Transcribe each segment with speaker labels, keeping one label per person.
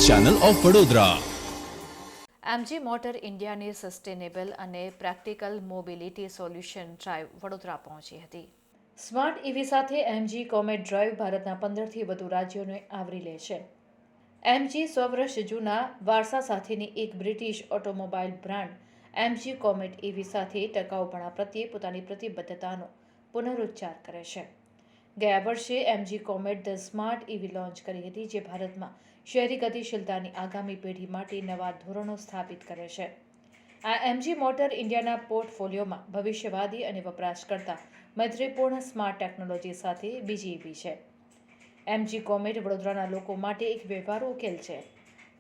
Speaker 1: Channel of Vadodara.
Speaker 2: MG motor ઇન્ડિયાની sustainable અને practical mobility solution drive Vadodara પહોંચી હતી. સ્માર્ટ ઈવી સાથે એમજી કોમેટ ડ્રાઈવ ભારતના 15થી વધુ રાજ્યોને આવરી લે છે. એમજી 100 વર્ષ જૂના વારસા સાથેની એક British automobile brand MG Comet EV સાથે ટકાઉપણા પ્રત્યે પોતાની પ્રતિબદ્ધતાનો પુનરુચ્ચાર કરે છે. ગયા વર્ષે MG Comet the smart EV launch કરી હતી, જે ભારતમાં શહેરી ગતિશીલતાની આગામી પેઢી માટે નવા ધોરણો સ્થાપિત કરે છે. આ એમજી મોટર ઇન્ડિયાના પોર્ટફોલિયોમાં ભવિષ્યવાદી અને વપરાશકર્તા મૈત્રીપૂર્ણ સ્માર્ટ ટેકનોલોજી સાથે બીજી ઈવી છે. એમજી કોમેટ વડોદરાના લોકો માટે એક વ્યવહારુ ઉકેલ છે.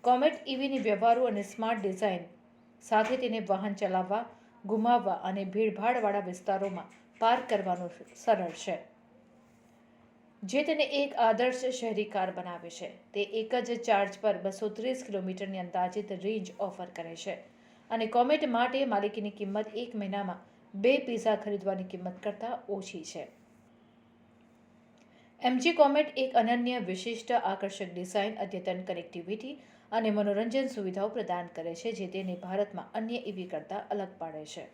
Speaker 2: કોમેટ ઈવીની વ્યવહારુ અને સ્માર્ટ ડિઝાઇન સાથે તેને વાહન ચલાવવા, ગુમાવવા અને ભીડભાડવાળા વિસ્તારોમાં પાર્ક કરવાનું સરળ છે, જે તેને એક આદર્શ શહેરી કાર બનાવે છે. તે એક જ ચાર્જ પર 230 કિલોમીટરની અંદાજિત રેન્જ ઓફર કરે છે અને કોમેટ માટે માલિકીની કિંમત 1 મહિનામાં 2 પિઝા ખરીદવાની કિંમત કરતાં ઓછી છે. એમજી કોમેટ એક અનન્ય, વિશિષ્ટ, આકર્ષક ડિઝાઇન, અદ્યતન કનેક્ટિવિટી અને મનોરંજન સુવિધાઓ પ્રદાન કરે છે, જે તેને ભારતમાં અન્ય ઈવી કરતાં અલગ પાડે છે.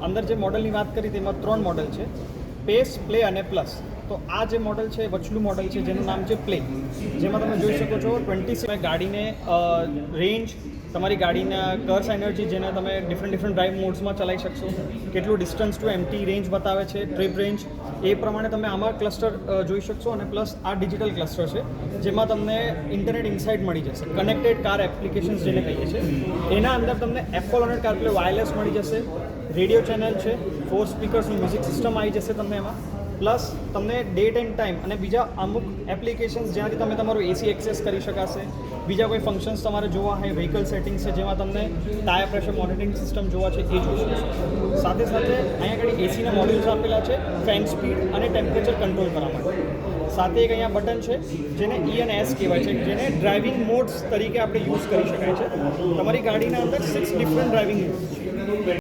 Speaker 3: અંદર જે મોડલની વાત કરી તેમાં 3 મોડલ છે: પેસ, પ્લે અને પ્લસ. તો આ જે મોડલ છે વચલું મોડલ છે, જેનું નામ છે પ્લે, જેમાં તમે જોઈ શકો છો 26 ગાડીને રેન્જ, તમારી ગાડીના કર્સ એનર્જી, જેને તમે ડિફરન્ટ ડ્રાઈવ મોડ્સમાં ચલાવી શકશો, કેટલું ડિસ્ટન્સ ટુ એમટી રેન્જ બતાવે છે, ટ્રીપ રેન્જ, એ પ્રમાણે તમે આમાં ક્લસ્ટર જોઈ શકશો. અને પ્લસ આ ડિજિટલ ક્લસ્ટર છે, જેમાં તમને ઇન્ટરનેટ ઇનસાઇડ મળી જશે, કનેક્ટેડ કાર એપ્લિકેશન્સ જેને કહીએ છીએ. એના અંદર તમને એપલ અને કારપ્લે વાયરલેસ મળી જશે, રેડિયો ચેનલ છે, 4 સ્પીકર્સનું મ્યુઝિક સિસ્ટમ આવી જશે તમને એમાં. પ્લસ તમને ડેટ એન્ડ ટાઈમ અને બીજા અમુક એપ્લિકેશન્સ જ્યાંથી તમે તમારું એસી એક્સેસ કરી શકાશે, બીજા કોઈ ફંક્શન્સ તમારે જોવા હોય, વ્હીકલ સેટિંગ્સ છે જેમાં તમને ટાયર પ્રેશર મોનિટરિંગ સિસ્ટમ જોવા છે, એ જોઈ શકશો. સાથે સાથે અહીંયા આગળ એસીના મોડ્યુલ્સ આપેલા છે ફેન સ્પીડ અને ટેમ્પરેચર કંટ્રોલ કરવા માટે. સાથે એક અહીંયા બટન છે જેને E અને S કહેવાય છે, જેને ડ્રાઇવિંગ મોડ્સ તરીકે આપણે યુઝ કરી શકાય છે. તમારી ગાડીના અંદર 6 ડિફરન્ટ ડ્રાઇવિંગ મોડ્સ છે.